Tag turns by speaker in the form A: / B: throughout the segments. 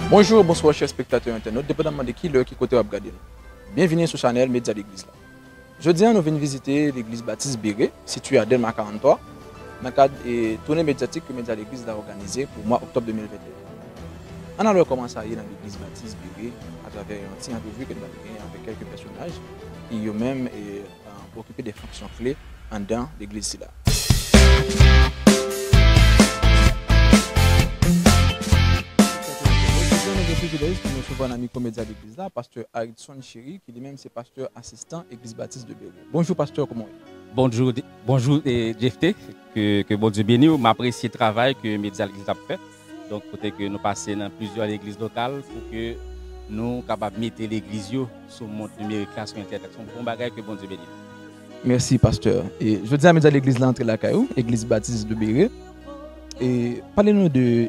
A: Bonjour, bonsoir chers spectateurs internautes, dépendamment de qui l'heure qui côté web regarder nous. Bienvenue sur Chanel Média l'Église là. Jeudi, nous venons visiter l'église Baptiste Béré, située à Delma 43, dans le cadre de tournée médiatique que Média l'Église a organisée pour le mois octobre 2021. On a alors commencé à aller dans l'église Baptiste Béré à travers un petit entrevue que nous avons gagné avec quelques personnages qui eux-mêmes occupé des fonctions clés en dans l'église là. Nous recevons un ami comédien de l'église là, pasteur Aridson Chéri, qui lui-même c'est pasteur assistant église Baptiste de Béré. Bonjour pasteur, comment
B: Bonjour, bonjour JFT, que bon Dieu bénisse, m'apprécie le travail que Média l'Église a fait. Donc peut-être que nous passons dans plusieurs églises locales pour que nous soyons capables de mettre l'église sur le monde numérique, sur Internet. C'est un bon bagage que bon Dieu bénisse.
A: Merci pasteur. Et je dis à Média l'Église là entre la caillou, église Baptiste de Béré. Et parlez-nous de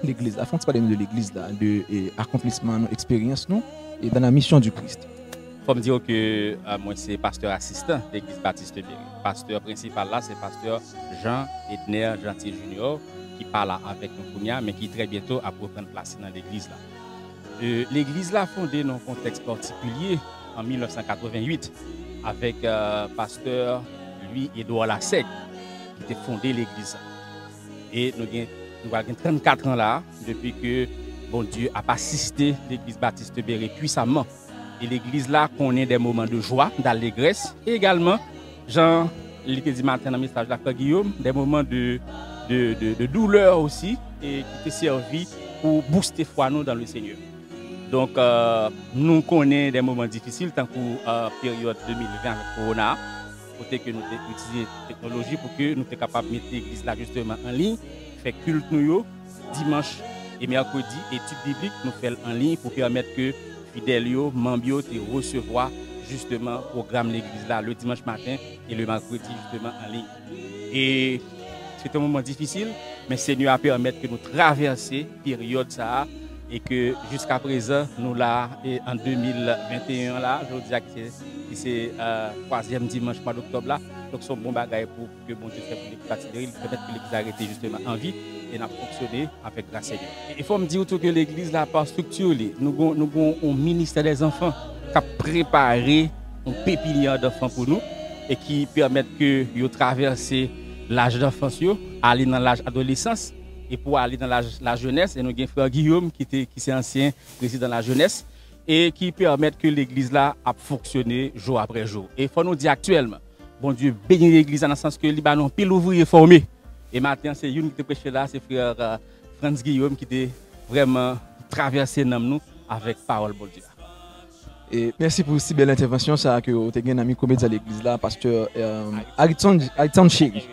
A: l'église, afin de parler de l'église là, de accomplissement, expérience nous et dans la mission du Christ.
B: Il faut me dire que moi c'est pasteur assistant de l'église Baptiste de Béré. Pasteur principal là c'est pasteur Jean Edner Gentil Junior qui parle avec nous mais qui très bientôt a pour prendre place dans l'église là. L'église là fondée dans un contexte particulier en 1988 avec pasteur Louis Edouard Lassègue qui a fondé l'église là. Et nous avons 34 ans là, depuis que bon Dieu a assisté l'église Baptiste de Béré puissamment. Et l'église là connaît des moments de joie, d'allégresse. Et également, Jean, il dit matin dans le message de Guillaume, des moments de douleur aussi, et qui te servi pour booster foi nous dans le Seigneur. Donc, nous connaissons des moments difficiles, tant que période 2020 avec Corona. Côté que nous utilisons la technologie pour que nous soyons capables de mettre l'église là justement en ligne, faire culte nous dimanche et mercredi, études bibliques nous faisons en ligne pour permettre que fidèles, membres recevoir justement le programme de l'église là le dimanche matin et le mercredi justement en ligne. Et c'est un moment difficile, mais le Seigneur a permis que nous traversions la période ça et que jusqu'à présent nous là et en 2021 là, je dis que c'est troisième dimanche mois d'octobre là, donc c'est un bon bagage pour que bon Dieu fait pour l'église Baptiste de Béré, peut-être que l'église a arrêté justement en vie et n'a fonctionné avec grâce Seigneur. Il faut me dire tout que l'église là par structure, nous avons un ministère des enfants qui a préparé un pépinière d'enfants pour nous et qui permet que yo traverser l'âge d'enfance aller dans l'âge adolescence et pour aller dans la jeunesse. Et nous avons frère Guillaume qui est ancien président de la jeunesse et qui permet que l'église là a fonctionné jour après jour. Et il faut nous dire actuellement, bon Dieu bénit l'église dans le sens que Libanon pile ouvrier formé. Et maintenant c'est une qui te prêché là, c'est frère Franz Guillaume qui était vraiment traversé nous avec parole bon Dieu.
A: Et merci pour si belle intervention ça que vous avez un ami comédien à l'église là, pasteur Aridson Chéri.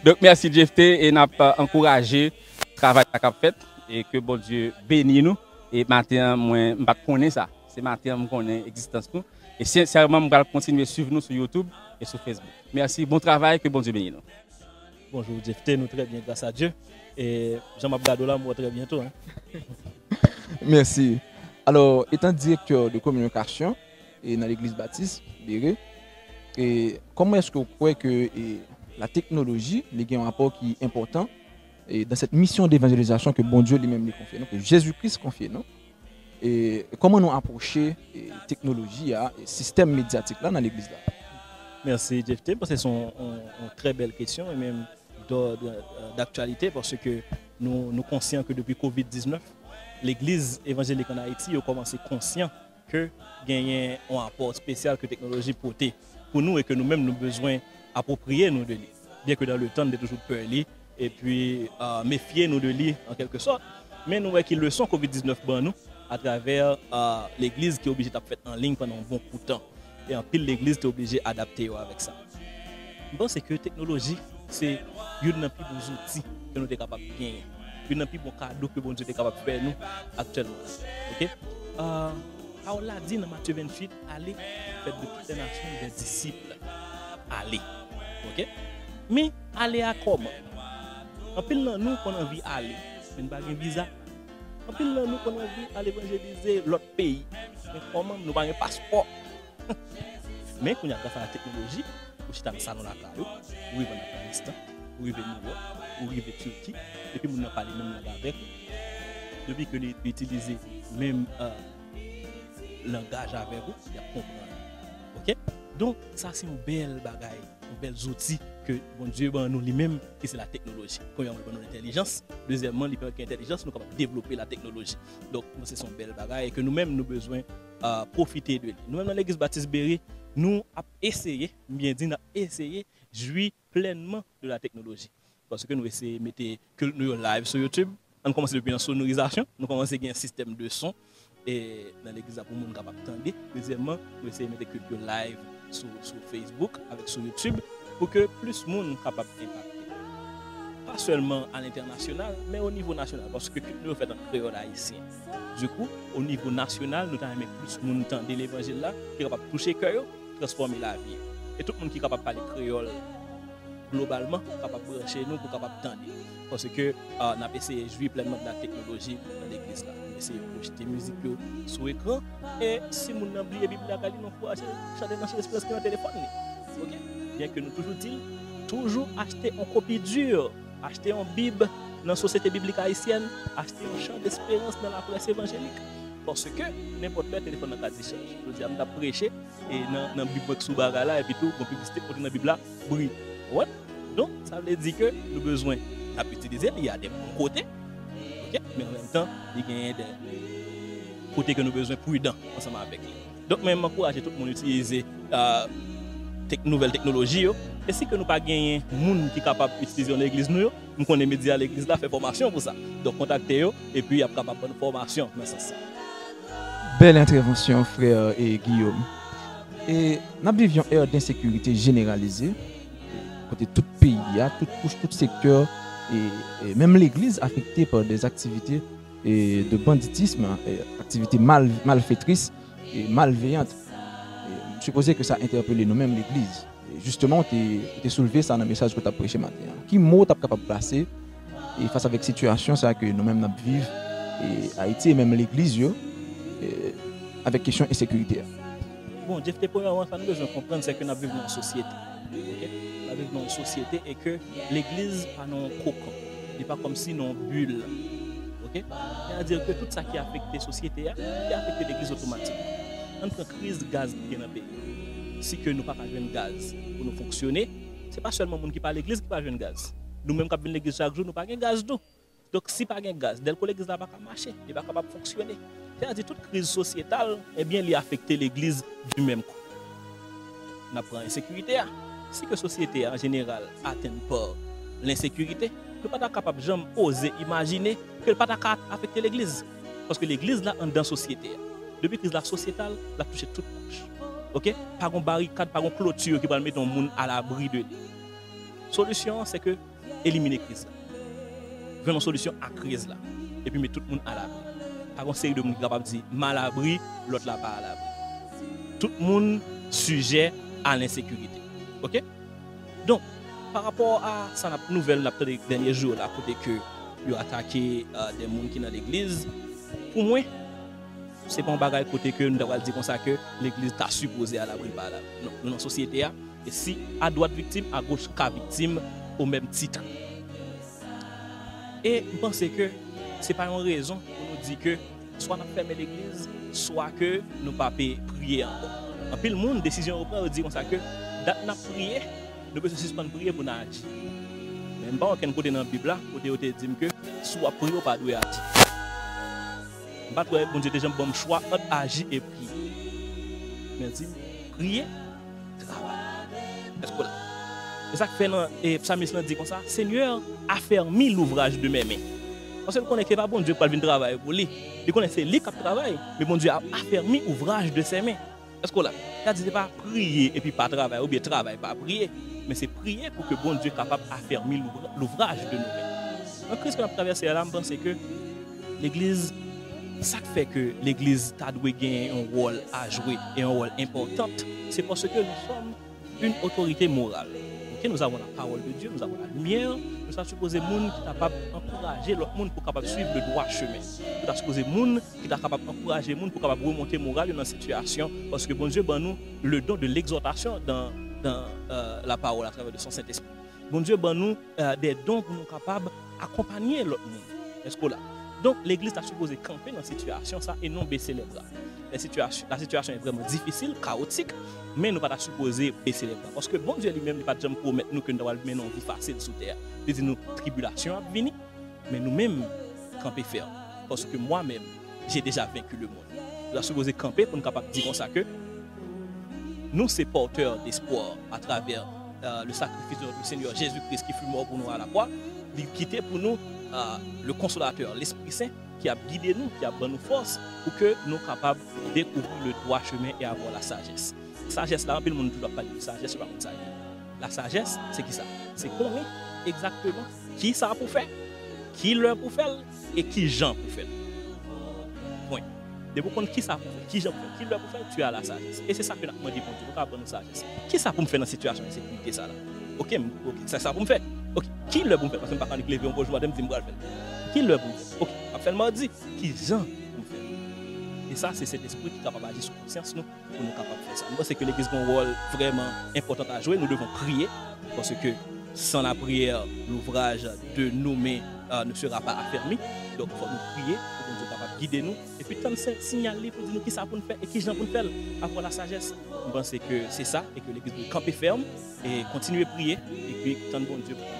B: Donc merci JFT et n'a pas encouragé le travail qu'a fait et que bon Dieu bénisse nous. Et maintenant, moi, je ne connais pas ça. C'est maintenant que je connais l'existence nous. Et sincèrement, je vais continuer à suivre nous sur YouTube et sur Facebook. Merci, bon travail, que bon Dieu bénisse nous.
C: Bonjour, JFT, nous très bien, grâce à Dieu. Et Jean-Marc Gadola, moi très bientôt. Hein.
A: Merci. Alors, étant directeur de communication dans l'église Baptiste Béré, comment est-ce que vous croyez que la technologie a un rapport qui est important et dans cette mission d'évangélisation que bon Dieu lui-même nous confie, que Jésus-Christ confie, non? Et comment nous approcher la technologie et le système médiatique là dans l'église là?
C: Merci JFT, parce que c'est une très belle question et même d'actualité parce que nous sommes conscients que depuis Covid-19, l'église évangélique en Haïti a commencé conscient que gagner un rapport spécial que la technologie portait pour nous et que nous-mêmes nous avons besoin approprier nous de lui. Bien que dans le temps, nous avons toujours peur de lui et puis méfier nous de lui en quelque sorte. Mais nous voyons qu'il le sont Covid-19 pour nous à travers l'église qui est obligée de faire en ligne pendant un bon coup de temps. Et en pile, l'église est obligée d'adapter avec ça. Bon, c'est que la technologie, c'est une des plus bons outils que nous sommes capables de gagner. Une des plus bons cadeaux que bon Dieu est capable de faire nous actuellement. Ok? On l'a dit dans Matthieu 28, allez, faites de toutes les nations des disciples. Allez. Ok? Mais aller à comment? En pile dans nous qu'on a envie d'aller, mais nous n'avons pas de visa. En pile dans nous qu'on a envie d'aller évangéliser l'autre pays, mais comment nous n'avons pas de passeport. Mais quand on a grâce à la technologie, vous êtes dans le salon de la caillou, vous arrivez en Afghanistan, vous arrivez en New York, vous arrivez en Turquie, et puis vous n'avez pas les mêmes avec. depuis que nous utilisons même langage avec vous, il y a comprendre. OK? Donc, ça, c'est une belle bagaille, un bel outil que bon Dieu nous lui-même, qui c'est la technologie. Premièrement, nous avons l'intelligence. Deuxièmement, l'intelligence, nous sommes capables de développer la technologie. Donc, c'est une belle bagaille et que nous-mêmes, nous avons besoin de profiter de lui. Nous-mêmes, dans l'église Baptiste Berry, nous avons essayé, bien dit, nous avons essayé de jouir pleinement de la technologie. Parce que nous essayons de mettre que nous live sur YouTube. On commence depuis la sonorisation, nous commençons à avoir un système de son. Et dans l'église, pour nous capable d'entendre. Deuxièmement, nous essayons de mettre culture live sur Facebook, avec sur YouTube, pour que plus de monde capable d'impacter. Pas seulement à l'international, mais au niveau national, parce que nous faisons un créole haïtien. Du coup, au niveau national, nous avons plus de monde entendre l'évangile là, qui est capable de toucher le cœur, transformer la vie. Et tout le monde qui est capable de parler créole globalement, capable de brancher nous pour capable d'entendre. Parce que on a essayé de jouer pleinement de la technologie dans l'église là. Essayer de projeter musique sur l'écran et si vous n'avez oublié la Bible, nous pouvons chanter dans l'espace qui est dans le téléphone. Okay? Bien que nous toujours acheter une copie dure, acheter une Bible dans la société biblique haïtienne, acheter un champ d'espérance dans la presse évangélique. Parce que n'importe quel téléphone dans le cas d'échange. Je veux dire, on a prêché et dans la Bible sous bagala et puis tout, la publicité dans la Bible là, brille. What? Donc, ça veut dire que nous avons besoin d'utiliser, il y a des bons côtés. Mais en même temps, il y a des côtés que nous avons besoin prudents ensemble avec lui. Donc, même encourager tout le monde à utiliser nouvelles technologies. Et si que nous pas gagner des gens qui sont capables d'utiliser l'église, nous connaissons les médias à l'église, là fait formation pour ça. Donc, contactez-vous et puis il y a capable de formation dans ce sens.
A: Belle intervention, frère et Guillaume. Et nous vivions une ère d'insécurité généralisée. Côté tout pays, toute couche, tout secteur. Et même l'église affectée par des activités de banditisme, activités malfaitrices et malveillantes. Et je suppose que ça a interpellé nous-mêmes l'église. Justement, tu as soulevé ça dans le message que tu as prêché matin. Qui mot tu es capable de placer et face avec la situation que nous-mêmes nous vivons, et Haïti et même l'église, avec question insécurité.
C: Bon, Jeff, premièrement, nous devons comprendre que nous vivons dans une société. Okay? Nous vivons dans une société et que l'église n'a pas un cocon. Il n'est pas comme si nous une bulle. Okay? C'est-à-dire que tout ça qui a affecté la société, qui a affecté l'église automatiquement. Entre la crise de gaz qui est dans le pays, si que nous n'avons pas de gaz pour nous fonctionner, ce n'est pas seulement les gens qui parlent de l'église qui parlent de gaz. Nous-mêmes qui avons l'église chaque jour, nous n'avons pas de gaz d'eau. Donc si pas de gaz, dès que l'église n'a pas marché, elle n'est pas capable de fonctionner. C'est-à-dire que toute crise sociétale, eh bien, elle a affecté l'église du même coup. On apprend l'insécurité. Si la société en général atteint par l'insécurité, nous ne sommes pas capables de jamais oser imaginer que le pas affecter l'église. Parce que l'église là dans la société. Depuis que la crise sociétale, elle a touché toute couche. OK? Par une barricade, par une clôture qui va mettre le monde à l'abri de lui. La solution, c'est que éliminer la crise. Venons une solution à la crise là. Et puis mettre tout le monde à l'abri. Par une série de monde capable de dire mal à l'abri, l'autre là pas à l'abri. Tout le monde sujet à l'insécurité. OK? Donc, par rapport à ça, la nouvelle dans les derniers jours, là, côté que ils ont attaqué des gens qui sont dans l'église, pour moi, c'est pas un bagage côté que nous devons dire comme ça que l'église t'a supposé à l'abri par là. Non, nous dans la société, et si à droite victime, à gauche cas victime, au même titre. Et je pense que ce n'est pas une raison pour nous dire que soit nous fermons l'église, soit que nous ne pouvons pas prier encore. En plus, le monde, décision au point, dit comme ça que date n'a prié, nous pouvons suspendre prier pour nous agir. Même pas aucun côté dans la Bible là, côté où dit que soit prier ou pas doit agir. Pas toi bon Dieu déjà bon choix entre agir et prier. Mais dit prier, travail. Est-ce que là? C'est ça que fait et Psalmiste dit comme ça, Seigneur, affermis l'ouvrage de mes mains. Parce que nous connaissons pas bon Dieu pour venir travailler pour lui. Il connaît c'est lui qui travaille, mais bon Dieu a affermi l'ouvrage de ses mains. Est-ce que là? C'est pas prier et puis pas travailler ou bien travailler pas prier, mais c'est prier pour que bon Dieu soit capable d'affermir l'ouvrage de nos mains. En crise qu'on a traversé là, je pense que l'église, ça fait que l'église a dû gagner un rôle à jouer et un rôle important, c'est parce que nous sommes une autorité morale. Okay? Nous avons la parole de Dieu, nous avons la lumière, nous sommes supposés monde qui est capable d'encourager l'autre monde pour capable suivre le droit chemin. Nous sommes supposés monde qui est capable d'encourager monde pour capable remonter morale dans la situation, parce que bon Dieu ben nous le don de l'exhortation dans la parole à travers de son Saint-Esprit. Bon Dieu ben nous des dons pour nous capables d'accompagner l'autre monde. Est-ce que là? Donc, l'Église a supposé camper dans la situation ça, et non baisser les bras. La situation est vraiment difficile, chaotique, mais nous ne pas supposé baisser les bras. Parce que bon Dieu lui-même n'est pas de promettre nous que nous allons mener une vie facile sous terre. Il dit nous, tribulation a venir, mais nous-mêmes, camper ferme. Parce que moi-même, j'ai déjà vaincu le monde. Nous avons supposé camper pour nous capables de dire comme ça que nous, sommes porteurs d'espoir à travers le sacrifice de notre Seigneur Jésus-Christ qui fut mort pour nous à la croix. Il quittait pour nous le Consolateur, l'Esprit Saint, qui a guidé nous, qui a donné nous force pour que nous soyons capables de découvrir le droit chemin et avoir la sagesse. La sagesse, là, le monde ne doit pas dire sagesse, c'est pas comme ça. La sagesse, c'est qui ça? C'est connaître exactement qui ça pour faire, qui l'heure pour faire et qui Jean pour faire. Point. De vous connaître qui ça pour faire, qui Jean pour faire, qui l'heure pour faire, tu as la sagesse. Et c'est ça que nous avons dit pour Dieu, nous avons la sagesse. Qui ça pour me faire dans la situation de sécurité ça là? Ok, c'est ça pour me faire. Ok, qui le bon faire? Parce que je ne peux pas lever un bonjour, je me dis, qui le bon faire? Ok, après le mardi, qui Jean pour faire? Et ça, c'est cet esprit qui est capable d'agir sur la conscience nous, pour nous capables de faire ça. Moi, c'est que l'Église a un rôle vraiment important à jouer. Nous devons prier, parce que sans la prière, l'ouvrage de nos mains ne sera pas affermi. Donc, il faut nous prier pour que nous soyons capables de guider nous. Et puis, tant de signaler pour dire nous qui ça pour nous faire et qui Jean pour nous faire, avoir la sagesse. Je pense que c'est ça, et que l'Église doit camper ferme et continuer à prier, et puis tant de bon Dieu pour nous.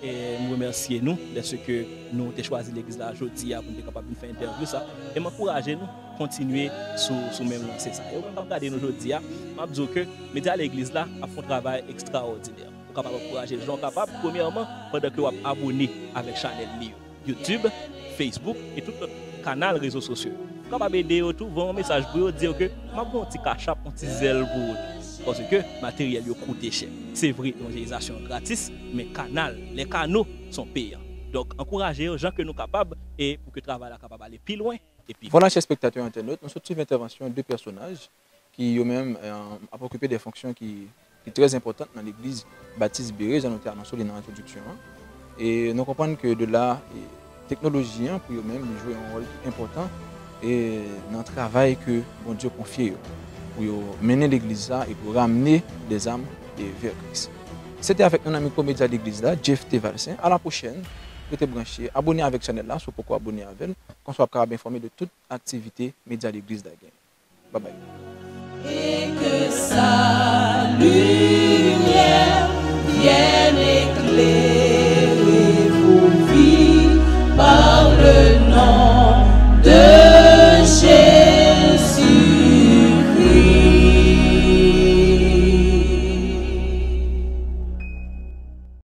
C: Et nous remercions nous de ce que nous avons choisi l'église là aujourd'hui pour être capable de faire une interview ça et m'encourager nous continuer sur même lancer ça. Et on va regarder nous aujourd'hui, m'a dit que média l'église là a fait un travail extraordinaire. Pour capable encourager les gens capables premièrement pendant que vous abonnez avec channel YouTube, Facebook et tout le canal réseaux sociaux. Capable aider tout vont un message pour dire que m'a bon petit cachap, un petit zèle pour vous. Parce que le matériel coûte cher. C'est vrai, l'évangélisation gratis, mais les canaux sont payants. Donc, encouragez les gens que nous sommes capables et pour que le travail soit capable d'aller plus loin. Et puis...
A: Voilà, chers spectateurs internautes, nous sommes sur l'intervention de deux personnages qui eux-mêmes ont occupé des fonctions qui sont très importantes dans l'église Baptiste Béret, j'ai noté dans l'introduction. Et nous comprenons que de là, la technologie pour eux-mêmes jouent un rôle important et dans le travail que bon Dieu confie pour mener l'église là et pour ramener des âmes vers Christ. C'était avec un ami comédien de l'église là, Jeff Tevalsin. À la prochaine, restez branchés, abonnez avec la chaîne là, sur pourquoi abonner avec elle, qu'on soit capable d'informer de toute activité média de l'église d'Agen. Bye bye.
D: Et que sa lumière vienne éclairer